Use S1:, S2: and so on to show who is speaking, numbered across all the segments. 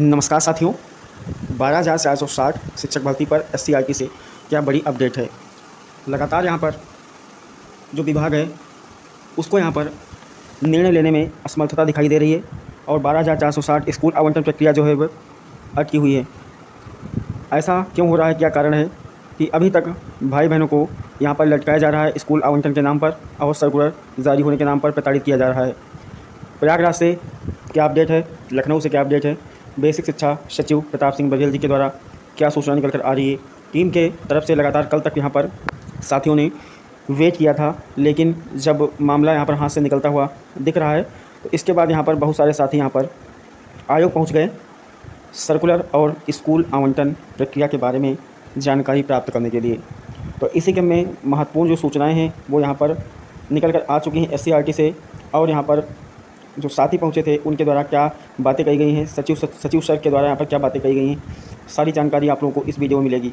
S1: नमस्कार साथियों, 12,460 शिक्षक भर्ती पर SCRT से क्या बड़ी अपडेट है। लगातार यहाँ पर जो विभाग है उसको यहाँ पर निर्णय लेने में असमर्थता दिखाई दे रही है और 12,460 स्कूल आवंटन प्रक्रिया जो है वह अटकी हुई है। ऐसा क्यों हो रहा है, क्या कारण है कि अभी तक भाई बहनों को यहाँ पर लटकाया जा रहा है स्कूल आवंटन के नाम पर और सर्कुलर जारी होने के नाम पर प्रताड़ित किया जा रहा है। प्रयागराज से क्या अपडेट है, लखनऊ से क्या अपडेट है, बेसिक शिक्षा सचिव प्रताप सिंह बघेल जी के द्वारा क्या सूचना निकल कर आ रही है। टीम के तरफ से लगातार कल तक यहाँ पर साथियों ने वेट किया था, लेकिन जब मामला यहाँ पर हाथ से निकलता हुआ दिख रहा है तो इसके बाद यहाँ पर बहुत सारे साथी यहाँ पर आयोग पहुँच गए सर्कुलर और स्कूल आवंटन प्रक्रिया के बारे में जानकारी प्राप्त करने के लिए। तो इसी क्रम में महत्वपूर्ण जो सूचनाएँ हैं वो यहाँ पर निकल कर आ चुकी हैं SCRT से, और यहाँ पर जो साथी पहुँचे थे उनके द्वारा क्या बातें कही गई हैं, सचिव सर के द्वारा यहाँ पर क्या बातें कही गई हैं, सारी जानकारी आप लोगों को इस वीडियो में मिलेगी।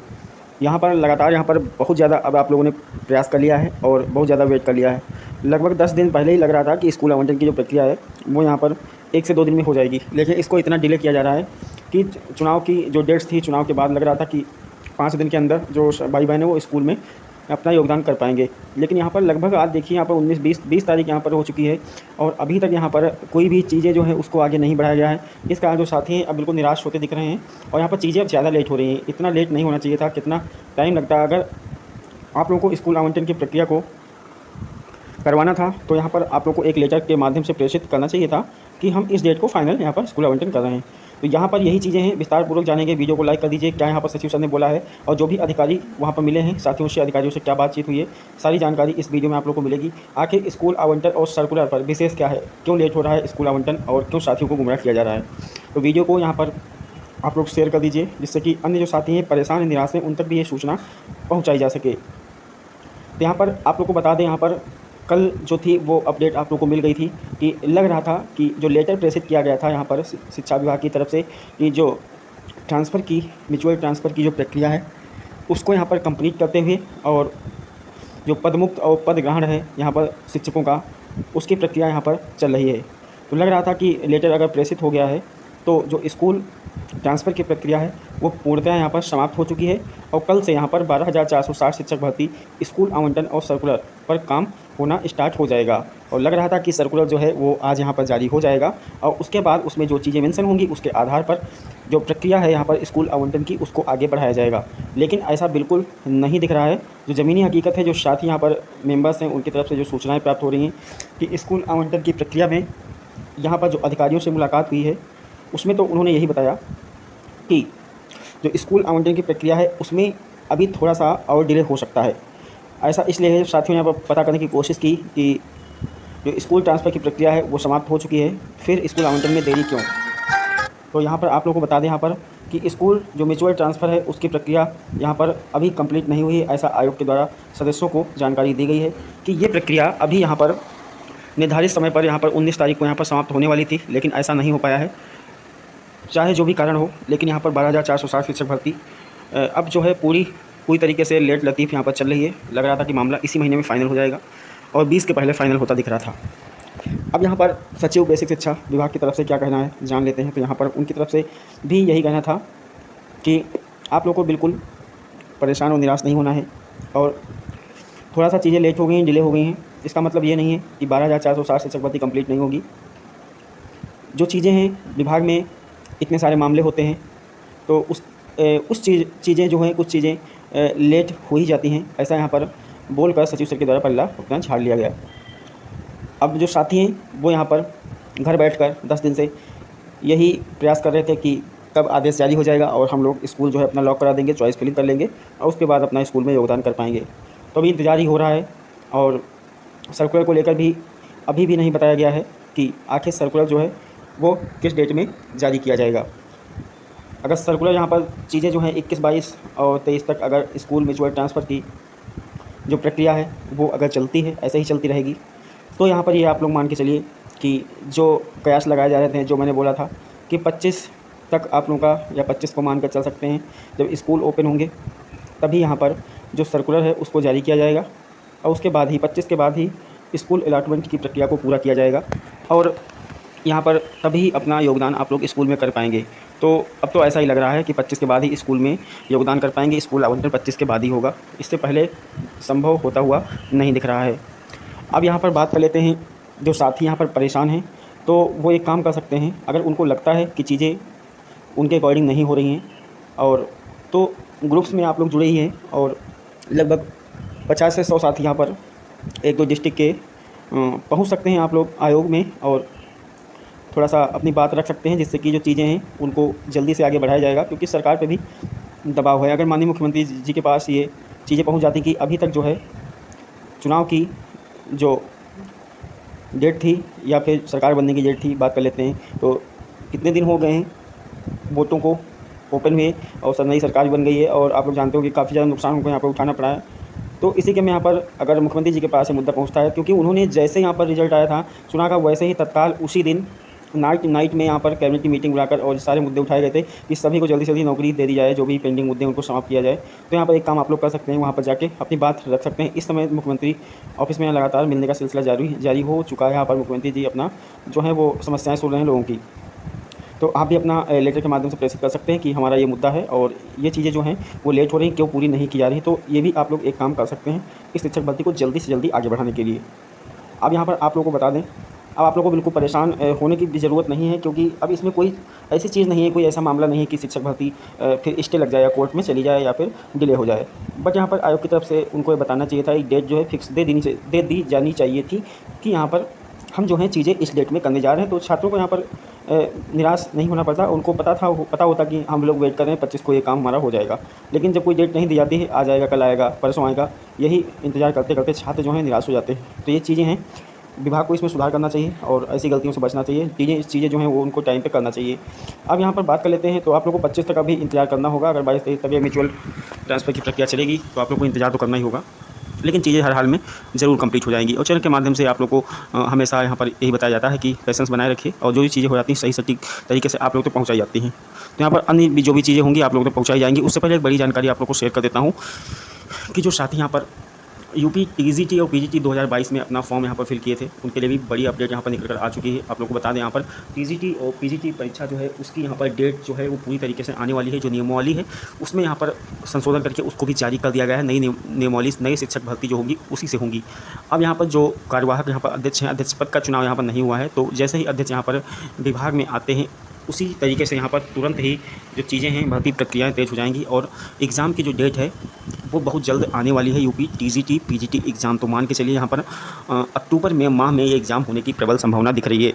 S1: यहाँ पर लगातार यहाँ पर बहुत ज़्यादा अब आप लोगों ने प्रयास कर लिया है और बहुत ज़्यादा वेट कर लिया है। लगभग 10 दिन पहले ही लग रहा था कि स्कूल आवंटन की जो प्रक्रिया है वो यहाँ पर 1 से 2 दिन में हो जाएगी, लेकिन इसको इतना डिले किया जा रहा है कि चुनाव की जो डेट्स थी, चुनाव के बाद लग रहा था कि 5 दिन के अंदर जो भाई बहन है वो स्कूल में अपना योगदान कर पाएंगे। लेकिन यहाँ पर लगभग आज देखिए यहाँ पर 19-20 तारीख यहाँ पर हो चुकी है और अभी तक यहाँ पर कोई भी चीज़ें जो है उसको आगे नहीं बढ़ाया गया है। इस कारण जो साथी हैं अब बिल्कुल निराश होते दिख रहे हैं और यहाँ पर चीज़ें अब ज़्यादा लेट हो रही हैं। इतना लेट नहीं होना चाहिए था, कितना टाइम लगता है। अगर आप लोगों को स्कूल आवंटन की प्रक्रिया को करवाना था तो यहाँ पर आप लोग को एक लेटर के माध्यम से प्रेषित करना चाहिए था कि हम इस डेट को फाइनल यहाँ पर स्कूल आवंटन कर रहे हैं। तो यहाँ पर यही चीज़ें हैं, विस्तार पूर्वक जानेंगे। वीडियो को लाइक कर दीजिए, क्या यहाँ पर सचिव सर ने बोला है और जो भी अधिकारी वहाँ पर मिले हैं साथियों से, अधिकारियों से क्या बातचीत हुई है, सारी जानकारी इस वीडियो में आप लोग को मिलेगी। आखिर स्कूल आवंटन और सर्कुलर पर विशेष क्या है, क्यों लेट हो रहा है स्कूल आवंटन और क्यों साथियों को गुमराह किया जा रहा है। तो वीडियो को यहाँ पर आप लोग शेयर कर दीजिए जिससे कि अन्य जो साथी हैं परेशान हैं, निराश हैं, उन तक भी ये सूचना पहुँचाई जा सके। तो यहाँ पर आप लोग को बता दें, यहाँ पर कल जो थी वो अपडेट आप लोग को मिल गई थी कि लग रहा था कि जो लेटर प्रेषित किया गया था यहाँ पर शिक्षा विभाग की तरफ से कि जो ट्रांसफ़र की म्यूचुअल ट्रांसफ़र की जो प्रक्रिया है उसको यहाँ पर कंप्लीट करते हुए और जो पदमुक्त और पद ग्रहण है यहाँ पर शिक्षकों का, उसकी प्रक्रिया यहाँ पर चल रही है। तो लग रहा था कि लेटर अगर प्रेषित हो गया है तो जो स्कूल ट्रांसफ़र की प्रक्रिया है वो पूर्णतः यहाँ पर समाप्त हो चुकी है और कल से यहाँ पर 12,460 शिक्षक भर्ती स्कूल आवंटन और सर्कुलर पर काम होना स्टार्ट हो जाएगा। और लग रहा था कि सर्कुलर जो है वो आज यहाँ पर जारी हो जाएगा और उसके बाद उसमें जो चीज़ें मेंशन होंगी उसके आधार पर जो प्रक्रिया है यहाँ पर स्कूल आवंटन की उसको आगे बढ़ाया जाएगा। लेकिन ऐसा बिल्कुल नहीं दिख रहा है। जो ज़मीनी हकीकत है, जो साथी यहाँ पर मेंबर्स हैं उनकी तरफ से जो सूचनाएँ प्राप्त हो रही हैं कि स्कूल आवंटन की प्रक्रिया में यहाँ पर जो अधिकारियों से मुलाकात हुई है उसमें तो उन्होंने यही बताया कि जो स्कूल आवंटन की प्रक्रिया है उसमें अभी थोड़ा सा और डिले हो सकता है। ऐसा इसलिए है, साथियों ने यहाँ पर पता करने की कोशिश की कि जो स्कूल ट्रांसफ़र की प्रक्रिया है वो समाप्त हो चुकी है, फिर स्कूल आवंटन में देरी क्यों। तो यहाँ पर आप लोगों को बता दें यहाँ पर कि स्कूल जो म्यूचुअल ट्रांसफ़र है उसकी प्रक्रिया यहाँ पर अभी कंप्लीट नहीं हुई है। ऐसा आयोग के द्वारा सदस्यों को जानकारी दी गई है कि ये प्रक्रिया अभी यहाँ पर निर्धारित समय पर यहाँ पर 19 तारीख को यहाँ पर समाप्त होने वाली थी, लेकिन ऐसा नहीं हो पाया है, चाहे जो भी कारण हो। लेकिन यहाँ पर 12,460 शिक्षक भर्ती अब जो है पूरी तरीके से लेट लतीफ़ यहाँ पर चल रही है। लग रहा था कि मामला इसी महीने में फ़ाइनल हो जाएगा और 20 के पहले फ़ाइनल होता दिख रहा था। अब यहाँ पर सचिव बेसिक शिक्षा विभाग की तरफ से क्या कहना है जान लेते हैं। तो यहाँ पर उनकी तरफ से भी यही कहना था कि आप लोग को बिल्कुल परेशान और निराश नहीं होना है और थोड़ा सा चीज़ें लेट हो गई हैं, डिले हो गई हैं, इसका मतलब ये नहीं है कि 12,460 शिक्षक भर्ती कंप्लीट नहीं होगी। जो चीज़ें हैं विभाग में इतने सारे मामले होते हैं तो उस चीज़ें जो हैं, कुछ चीज़ें लेट हो ही जाती हैं। ऐसा यहाँ पर बोलकर सचिव सर के द्वारा पल्ला अपना झाड़ लिया गया। अब जो साथी हैं वो यहाँ पर घर बैठकर 10 दिन से यही प्रयास कर रहे थे कि कब आदेश जारी हो जाएगा और हम लोग स्कूल जो है अपना लॉक करा देंगे, चॉइस फिलिंग कर लेंगे और उसके बाद अपना स्कूल में योगदान कर पाएंगे। तो अभी इंतज़ार ही हो रहा है और सर्कुलर को लेकर भी अभी भी नहीं बताया गया है कि आखिर सर्कुलर जो है वो किस डेट में जारी किया जाएगा। अगर सर्कुलर यहाँ पर चीज़ें जो हैं 21, 22 और 23 तक अगर स्कूल म्यूचुअल ट्रांसफ़र की जो प्रक्रिया है वो अगर चलती है, ऐसे ही चलती रहेगी, तो यहाँ पर ये आप लोग मान के चलिए कि जो कयास लगाए जा रहे थे, जो मैंने बोला था कि 25 तक आप लोगों का, या 25 को मान कर चल सकते हैं, जब स्कूल ओपन होंगे तभी यहाँ पर जो सर्कुलर है उसको जारी किया जाएगा और उसके बाद ही 25 के बाद ही स्कूल अलॉटमेंट की प्रक्रिया को पूरा किया जाएगा और यहाँ पर तभी अपना योगदान आप लोग स्कूल में कर पाएंगे। तो अब तो ऐसा ही लग रहा है कि 25 के बाद ही स्कूल में योगदान कर पाएंगे। स्कूल आवंटन 25 के बाद ही होगा, इससे पहले संभव होता हुआ नहीं दिख रहा है। अब यहाँ पर बात कर लेते हैं, जो साथी यहाँ पर परेशान हैं तो वो एक काम कर सकते हैं, अगर उनको लगता है कि चीज़ें उनके अकॉर्डिंग नहीं हो रही हैं और तो ग्रुप्स में आप लोग जुड़े ही हैं और लगभग 50 से 100 साथी यहाँ पर एक दो डिस्ट्रिक्ट के पहुँच सकते हैं आप लोग आयोग में और थोड़ा सा अपनी बात रख सकते हैं, जिससे कि जो चीज़ें हैं उनको जल्दी से आगे बढ़ाया जाएगा, क्योंकि सरकार पे भी दबाव है। अगर माननीय मुख्यमंत्री जी के पास ये चीज़ें पहुंच जाती कि अभी तक जो है चुनाव की जो डेट थी या फिर सरकार बनने की डेट थी, बात कर लेते हैं, तो कितने दिन हो गए हैं वोटों को ओपन हुए और सर नई सरकार भी बन गई है और आप लोग जानते हो कि काफ़ी ज़्यादा नुकसान हमको यहाँ पर उठाना पड़ा है। तो इसी के में यहाँ पर अगर मुख्यमंत्री जी के पास ये मुद्दा पहुँचता है, क्योंकि उन्होंने जैसे यहाँ पर रिजल्ट आया था चुनाव का, वैसे ही तत्काल उसी दिन नाइट में यहाँ पर कैबिनेट की मीटिंग बुलाकर और सारे मुद्दे उठाए गए थे कि सभी को जल्दी से जल्दी नौकरी दे दी जाए, जो भी पेंडिंग मुद्दे उनको समाप्त किया जाए। तो यहाँ पर एक काम आप लोग कर सकते हैं, वहाँ पर जाके अपनी बात रख सकते हैं। इस समय मुख्यमंत्री ऑफिस में लगातार मिलने का सिलसिला जारी हो चुका है। यहाँ पर मुख्यमंत्री जी अपना जो है वो समस्याएँ सुन रहे हैं लोगों की। तो आप भी अपना लेटर के माध्यम से प्रेषित कर सकते हैं कि हमारा ये मुद्दा है और ये चीज़ें जो हैं वो लेट हो रही हैं, क्यों पूरी नहीं की जा रही। तो ये भी आप लोग एक काम कर सकते हैं इस शिक्षक भर्ती को जल्दी से जल्दी आगे बढ़ाने के लिए। अब यहाँ पर आप लोगों को बता दें, अब आप लोगों को बिल्कुल परेशान होने की भी ज़रूरत नहीं है, क्योंकि अब इसमें कोई ऐसी चीज़ नहीं है, कोई ऐसा मामला नहीं है कि शिक्षक भर्ती फिर स्टे लग जाए या कोर्ट में चली जाए या फिर डिले हो जाए। बट यहाँ पर आयोग की तरफ से उनको ये बताना चाहिए था, एक डेट जो है फिक्स दे दी जानी चाहिए थी कि यहाँ पर हम जो हैं चीज़ें इस डेट में करने जा रहे हैं, तो छात्रों को यहाँ पर निराश नहीं होना पड़ता। उनको पता होता कि हम लोग वेट कर रहे हैं 25 को ये काम हमारा हो जाएगा। लेकिन जब कोई डेट नहीं दी जाती है, आज आएगा, कल आएगा, परसों आएगा, यही इंतज़ार करते करते छात्र जो हैं निराश हो जाते हैं। तो ये चीज़ें हैं, विभाग को इसमें सुधार करना चाहिए और ऐसी गलतियों से बचना चाहिए। चीज़ें जो हैं वो उनको टाइम पे करना चाहिए। अब यहाँ पर बात कर लेते हैं, तो आप लोगों को 25 तक अभी इंतजार करना होगा। अगर 22 तारीख तक ये म्यूचुअल ट्रांसफ़र की प्रक्रिया चलेगी तो आप लोग को इंतजार तो करना ही होगा, लेकिन चीज़ें हर हाल में ज़रूर कंप्लीट हो जाएंगी। और चैनल के माध्यम से आप लोग को हमेशा यहाँ पर यही बताया जाता है कि पेशेंस बनाए रखिए और जो भी चीज़ें हो जाती हैं सही सटीक तरीके से आप लोग तक पहुँचाई जाती हैं। तो यहाँ पर अन्य भी जो भी चीज़ें होंगी आप लोग तक पहुँचाई जाएंगी। उससे पहले एक बड़ी जानकारी आप लोग को शेयर कर देता हूँ कि जो साथी यहाँ पर यूपी टीजीटी और पीजीटी 2022 में अपना फॉर्म यहाँ पर फिल किए थे, उनके लिए भी बड़ी अपडेट यहाँ पर निकल कर आ चुकी है। आप लोगों को बता दें, यहाँ पर टीजीटी और पीजीटी परीक्षा जो है उसकी यहाँ पर डेट जो है वो पूरी तरीके से आने वाली है। जो नियमावली है उसमें यहाँ पर संशोधन करके उसको भी जारी कर दिया गया है। नई नियमावली नए शिक्षक भर्ती जो होगी उसी से होंगी। अब यहाँ पर जो कार्यवाहक यहाँ पर अध्यक्ष हैं, अध्यक्ष पद का चुनाव यहाँ पर नहीं हुआ है, तो जैसे ही अध्यक्ष यहाँ पर विभाग में आते हैं उसी तरीके से यहाँ पर तुरंत ही जो चीज़ें हैं भर्ती प्रक्रियाएँ तेज़ हो जाएंगी और एग्ज़ाम की जो डेट है वो बहुत जल्द आने वाली है। यूपी टीजीटी पीजीटी एग्ज़ाम तो मान के चलिए यहाँ पर अक्टूबर में माह में ये एग्ज़ाम होने की प्रबल संभावना दिख रही है।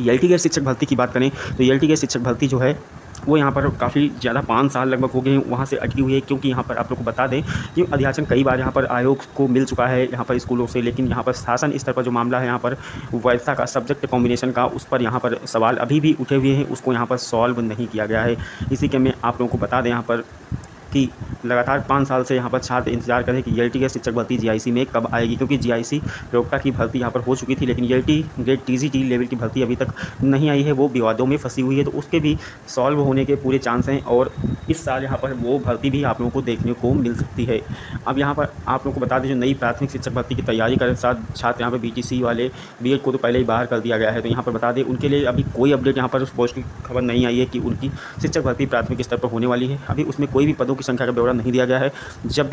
S1: एलटी गैर शिक्षक भर्ती की बात करें तो एलटी गैर शिक्षक भर्ती जो है वो यहाँ पर काफ़ी ज़्यादा 5 साल लगभग हो गए हैं वहाँ से अटकी हुई है, क्योंकि यहाँ पर आप लोग को बता दें कि अध्याचन कई बार यहाँ पर आयोग को मिल चुका है यहाँ पर स्कूलों से, लेकिन यहाँ पर शासन स्तर पर जो मामला है यहाँ पर वैसा का सब्जेक्ट कॉम्बिनेशन का उस पर यहाँ पर सवाल अभी भी उठे हुए हैं, उसको यहाँ पर सॉल्व नहीं किया गया है। इसी के मैं आप लोगों को बता दें यहाँ पर कि लगातार 5 साल से यहाँ पर छात्र इंतजार करें कि एलटी गैर शिक्षक भर्ती जीआईसी में कब आएगी, क्योंकि जीआईसी प्रयोक्ता की भर्ती यहाँ पर हो चुकी थी, लेकिन एलटी ग्रेड टीजीटी लेवल की भर्ती अभी तक नहीं आई है, वो विवादों में फंसी हुई है। तो उसके भी सॉल्व होने के पूरे चांस हैं और इस साल यहाँ पर वो भर्ती भी आप लोगों को देखने को मिल सकती है। अब यहाँ पर आप लोगों को बता दें, जो नई प्राथमिक शिक्षक भर्ती की तैयारी कर साथ छात्र यहाँ पर बीटीसी वाले बीएड को तो पहले ही बाहर कर दिया गया है, तो यहाँ पर बता दें उनके लिए अभी कोई अपडेट यहाँ पर पोस्ट की खबर नहीं आई है कि उनकी शिक्षक भर्ती प्राथमिक स्तर पर होने वाली है। अभी उसमें कोई भी पदों की संख्या का ब्यौरा नहीं दिया गया है। जब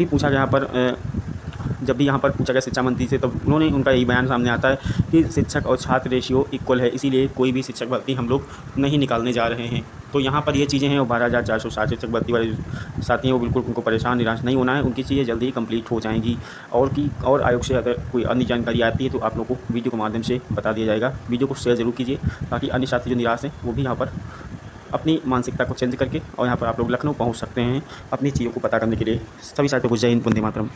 S1: भी यहाँ पर पूछा गया शिक्षा मंत्री से, तो उन्होंने उनका यही बयान सामने आता है कि शिक्षक और छात्र रेशियो इक्वल है, इसीलिए कोई भी शिक्षक भर्ती हम लोग नहीं निकालने जा रहे हैं। तो यहाँ पर ये चीज़ें हैं, वो 12,460 शिक्षक भर्ती वाले साथी हैं वो बिल्कुल उनको परेशान निराश नहीं होना है, उनकी चीज़ें जल्दी ही कंप्लीट हो जाएंगी। और आयोग से अगर कोई अन्य जानकारी आती है तो आप लोगों को वीडियो के माध्यम से बता दिया जाएगा। वीडियो को शेयर ज़रूर कीजिए ताकि अन्य साथी जो निराश हैं वो भी यहाँ पर अपनी मानसिकता को चेंज करके और यहाँ पर आप लोग लखनऊ पहुँच सकते हैं अपनी चीज़ों को पता करने के लिए। सभी साथियों को जय हिंद, वंदे मातरम।